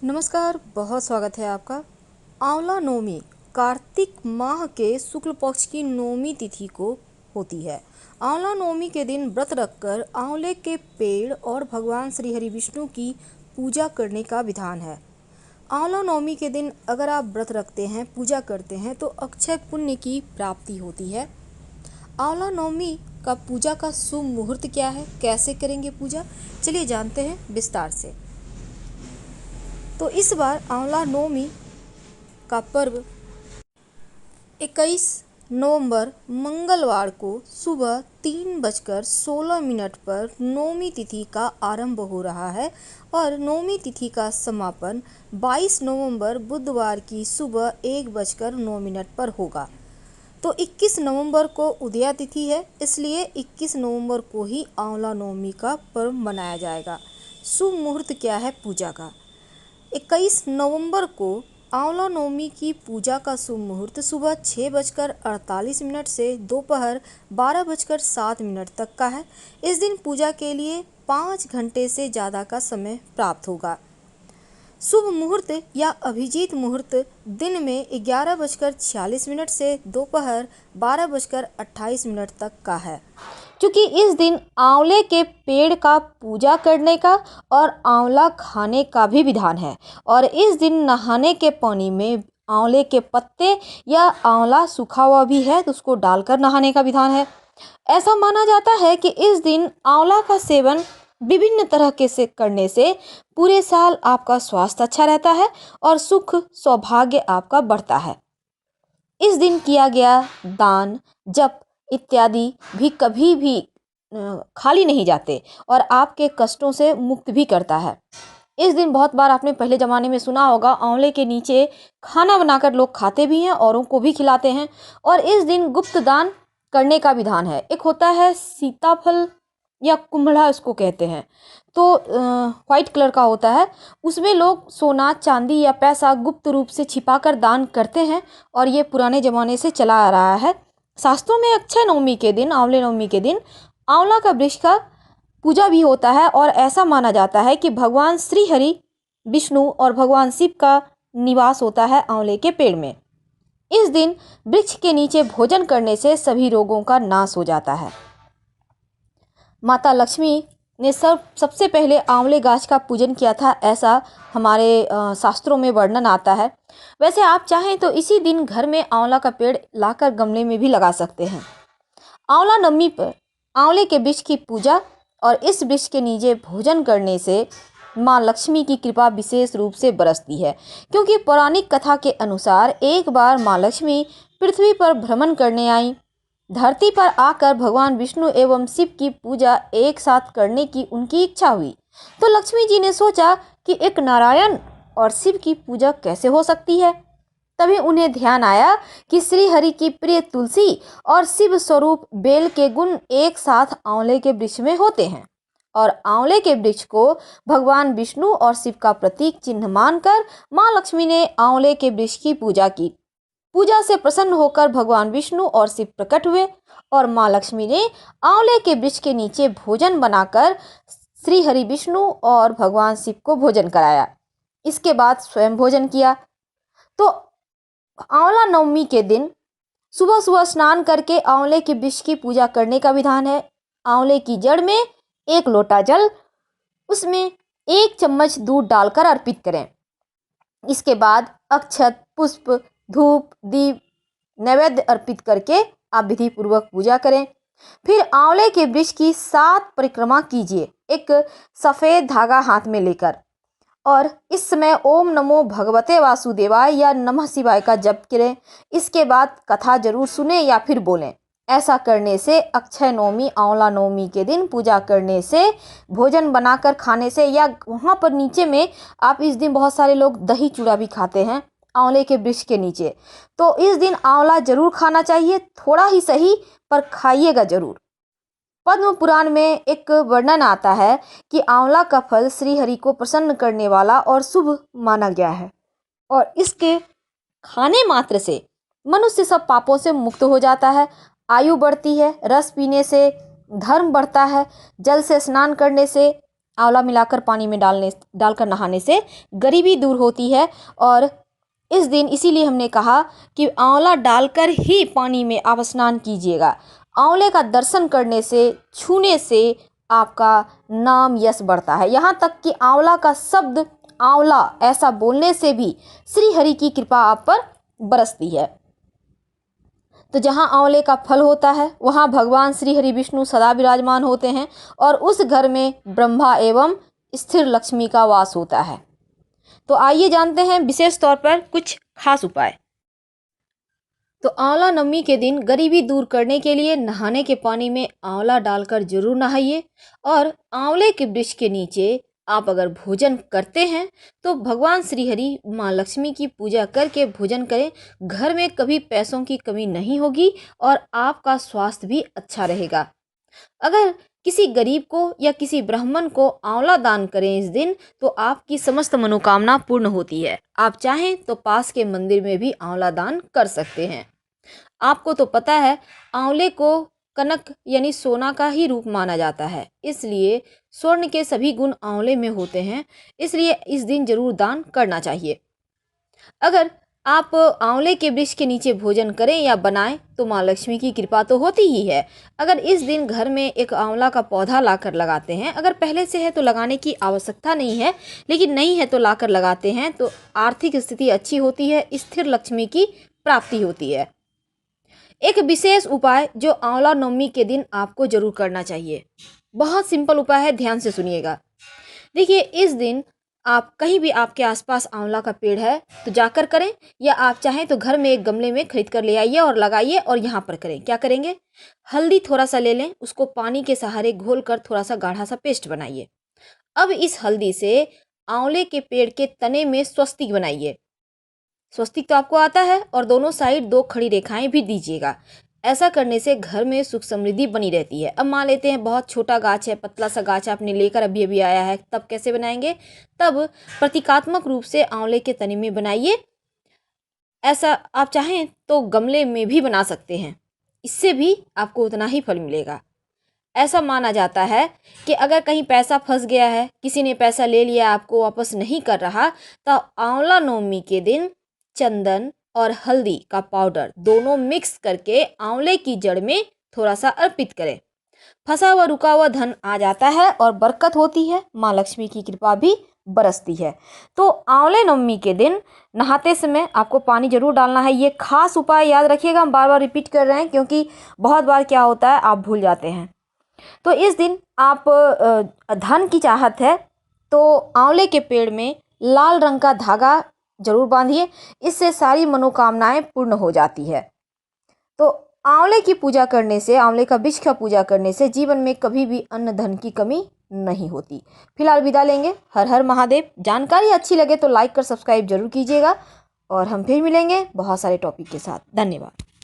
नमस्कार, बहुत स्वागत है आपका। आंवला नवमी कार्तिक माह के शुक्ल पक्ष की नवमी तिथि को होती है। आंवला नवमी के दिन व्रत रखकर आंवले के पेड़ और भगवान श्री हरि विष्णु की पूजा करने का विधान है। आंवला नवमी के दिन अगर आप व्रत रखते हैं, पूजा करते हैं तो अक्षय पुण्य की प्राप्ति होती है। आंवला नवमी का पूजा का शुभ मुहूर्त क्या है, कैसे करेंगे पूजा, चलिए जानते हैं विस्तार से। तो इस बार आंवला नवमी का पर्व 21 नवंबर मंगलवार को सुबह 3:16 पर नवमी तिथि का आरंभ हो रहा है और नवमी तिथि का समापन 22 नवंबर बुधवार की सुबह 1:09 पर होगा। तो 21 नवंबर को उदया तिथि है, इसलिए 21 नवंबर को ही आंवला नवमी का पर्व मनाया जाएगा। शुभ मुहूर्त क्या है पूजा का? 21 नवंबर को आंवला नवमी की पूजा का शुभ मुहूर्त सुबह 6:48 से दोपहर 12:07 तक का है। इस दिन पूजा के लिए 5 घंटे से ज़्यादा का समय प्राप्त होगा। शुभ मुहूर्त या अभिजीत मुहूर्त दिन में 11:46 से दोपहर 12:28 तक का है, क्योंकि इस दिन आंवले के पेड़ का पूजा करने का और आंवला खाने का भी विधान है। और इस दिन नहाने के पानी में आंवले के पत्ते या आंवला सूखा हुआ भी है तो उसको डालकर नहाने का विधान है। ऐसा माना जाता है कि इस दिन आंवला का सेवन विभिन्न तरह के से करने से पूरे साल आपका स्वास्थ्य अच्छा रहता है और सुख सौभाग्य आपका बढ़ता है। इस दिन किया गया दान, जप इत्यादि भी कभी भी खाली नहीं जाते और आपके कष्टों से मुक्त भी करता है। इस दिन बहुत बार आपने पहले ज़माने में सुना होगा, आंवले के नीचे खाना बनाकर लोग खाते भी हैं, औरों को भी खिलाते हैं। और इस दिन गुप्त दान करने का विधान है। एक होता है सीताफल या कुम्हड़ा इसको कहते हैं, तो वाइट कलर का होता है। उसमें लोग सोना, चांदी या पैसा गुप्त रूप से छिपाकर दान करते हैं और ये पुराने ज़माने से चला आ रहा है। शास्त्रों में अक्षय नवमी के दिन, आंवले नवमी के दिन आंवला का वृक्ष का पूजा भी होता है और ऐसा माना जाता है कि भगवान श्री हरि विष्णु और भगवान शिव का निवास होता है आंवले के पेड़ में। इस दिन वृक्ष के नीचे भोजन करने से सभी रोगों का नाश हो जाता है। माता लक्ष्मी ने सबसे पहले आंवले गाछ का पूजन किया था, ऐसा हमारे शास्त्रों में वर्णन आता है। वैसे आप चाहें तो इसी दिन घर में आंवला का पेड़ लाकर गमले में भी लगा सकते हैं। आंवला नवमी पर आंवले के वृक्ष की पूजा और इस वृक्ष के नीचे भोजन करने से माँ लक्ष्मी की कृपा विशेष रूप से बरसती है, क्योंकि पौराणिक कथा के अनुसार एक बार माँ लक्ष्मी पृथ्वी पर भ्रमण करने आई। धरती पर आकर भगवान विष्णु एवं शिव की पूजा एक साथ करने की उनकी इच्छा हुई, तो लक्ष्मी जी ने सोचा कि एक नारायण और शिव की पूजा कैसे हो सकती है। तभी उन्हें ध्यान आया कि श्री हरि की प्रिय तुलसी और शिव स्वरूप बेल के गुण एक साथ आंवले के वृक्ष में होते हैं और आंवले के वृक्ष को भगवान विष्णु और शिव का प्रतीक चिन्ह मानकर मां लक्ष्मी ने आंवले के वृक्ष की पूजा की। पूजा से प्रसन्न होकर भगवान विष्णु और शिव प्रकट हुए और मां लक्ष्मी ने आंवले के वृक्ष के नीचे भोजन बनाकर श्री हरि विष्णु और भगवान शिव को भोजन कराया। इसके बाद स्वयं भोजन किया। तो आंवला नवमी के दिन सुबह सुबह स्नान करके आंवले के वृक्ष की पूजा करने का विधान है। आंवले की जड़ में 1 लोटा जल, उसमें 1 चम्मच दूध डालकर अर्पित करें। इसके बाद अक्षत, पुष्प, धूप, दीप, नैवेद्य अर्पित करके आप विधि पूर्वक पूजा करें। फिर आंवले के वृक्ष की 7 परिक्रमा कीजिए, एक सफेद धागा हाथ में लेकर, और इस समय ओम नमो भगवते वासुदेवाय या नमः शिवाय का जप करें। इसके बाद कथा जरूर सुने या फिर बोलें। ऐसा करने से अक्षय नवमी, आंवला नवमी के दिन पूजा करने से, भोजन बनाकर खाने से, या वहाँ पर नीचे में आप इस दिन बहुत सारे लोग दही चूड़ा भी खाते हैं आंवले के वृक्ष के नीचे, तो इस दिन आंवला जरूर खाना चाहिए, थोड़ा ही सही पर खाइएगा जरूर। पद्म पुराण में एक वर्णन आता है कि आंवला का फल श्री हरि को प्रसन्न करने वाला और शुभ माना गया है और इसके खाने मात्र से मनुष्य सब पापों से मुक्त हो जाता है, आयु बढ़ती है, रस पीने से धर्म बढ़ता है, जल से स्नान करने से आंवला मिलाकर पानी में डालकर नहाने से गरीबी दूर होती है। और इस दिन इसीलिए हमने कहा कि आंवला डालकर ही पानी में आप स्नान कीजिएगा। आंवले का दर्शन करने से, छूने से आपका नाम यश बढ़ता है। यहाँ तक कि आंवला का शब्द आंवला ऐसा बोलने से भी श्री हरि की कृपा आप पर बरसती है। तो जहाँ आंवले का फल होता है वहाँ भगवान श्री हरि विष्णु सदा विराजमान होते हैं और उस घर में ब्रह्मा एवं स्थिर लक्ष्मी का वास होता है। तो आइए जानते हैं विशेष तौर पर कुछ खास उपाय। तो आंवला नवमी के दिन गरीबी दूर करने के लिए नहाने के पानी में आंवला डालकर जरूर नहाइए। और आंवले के वृक्ष के नीचे आप अगर भोजन करते हैं तो भगवान श्री हरि माँ लक्ष्मी की पूजा करके भोजन करें। घर में कभी पैसों की कमी नहीं होगी और आपका स्वास्थ्य भी अच्छा रहेगा। अगर किसी गरीब को या किसी ब्राह्मण को आंवला दान करें इस दिन तो आपकी समस्त मनोकामना पूर्ण होती है। आप चाहें तो पास के मंदिर में भी आंवला दान कर सकते हैं। आपको तो पता है आंवले को कनक यानी सोना का ही रूप माना जाता है, इसलिए स्वर्ण के सभी गुण आंवले में होते हैं, इसलिए इस दिन जरूर दान करना चाहिए। अगर आप आंवले के वृक्ष के नीचे भोजन करें या बनाएं तो माँ लक्ष्मी की कृपा तो होती ही है। अगर इस दिन घर में एक आंवला का पौधा लाकर लगाते हैं, अगर पहले से है तो लगाने की आवश्यकता नहीं है, लेकिन नहीं है तो लाकर लगाते हैं तो आर्थिक स्थिति अच्छी होती है, स्थिर लक्ष्मी की प्राप्ति होती है। एक विशेष उपाय जो आंवला नवमी के दिन आपको जरूर करना चाहिए, बहुत सिंपल उपाय है, ध्यान से सुनिएगा। देखिए इस दिन आप कहीं भी आपके आसपास आंवला का पेड़ है तो जाकर करें, या आप चाहें तो घर में एक गमले में खरीद कर ले आइए और लगाइए। और यहाँ पर करें, क्या करेंगे, हल्दी थोड़ा सा ले लें, उसको पानी के सहारे घोल कर थोड़ा सा गाढ़ा सा पेस्ट बनाइए। अब इस हल्दी से आंवले के पेड़ के तने में स्वस्तिक बनाइए। स्वस्तिक तो आपको आता है, और दोनों साइड 2 खड़ी रेखाएं भी दीजिएगा। ऐसा करने से घर में सुख समृद्धि बनी रहती है। अब मान लेते हैं बहुत छोटा गाछ है, पतला सा गाछ आपने लेकर अभी अभी आया है, तब कैसे बनाएंगे, तब प्रतीकात्मक रूप से आंवले के तने में बनाइए। ऐसा आप चाहें तो गमले में भी बना सकते हैं, इससे भी आपको उतना ही फल मिलेगा। ऐसा माना जाता है कि अगर कहीं पैसा फंस गया है, किसी ने पैसा ले लिया, आपको वापस नहीं कर रहा, तो आंवला नवमी के दिन चंदन और हल्दी का पाउडर दोनों मिक्स करके आंवले की जड़ में थोड़ा सा अर्पित करें। फंसा हुआ रुका हुआ धन आ जाता है और बरकत होती है, माँ लक्ष्मी की कृपा भी बरसती है। तो आंवले नवमी के दिन नहाते समय आपको पानी जरूर डालना है। ये खास उपाय याद रखिएगा, हम बार बार रिपीट कर रहे हैं क्योंकि बहुत बार क्या होता है आप भूल जाते हैं। तो इस दिन आप धन की चाहत है तो आंवले के पेड़ में लाल रंग का धागा जरूर बांधिए, इससे सारी मनोकामनाएं पूर्ण हो जाती है। तो आंवले की पूजा करने से, आंवले का वृक्ष का पूजा करने से जीवन में कभी भी अन्न धन की कमी नहीं होती। फिलहाल विदा लेंगे। हर हर महादेव। जानकारी अच्छी लगे तो लाइक कर सब्सक्राइब जरूर कीजिएगा और हम फिर मिलेंगे बहुत सारे टॉपिक के साथ। धन्यवाद।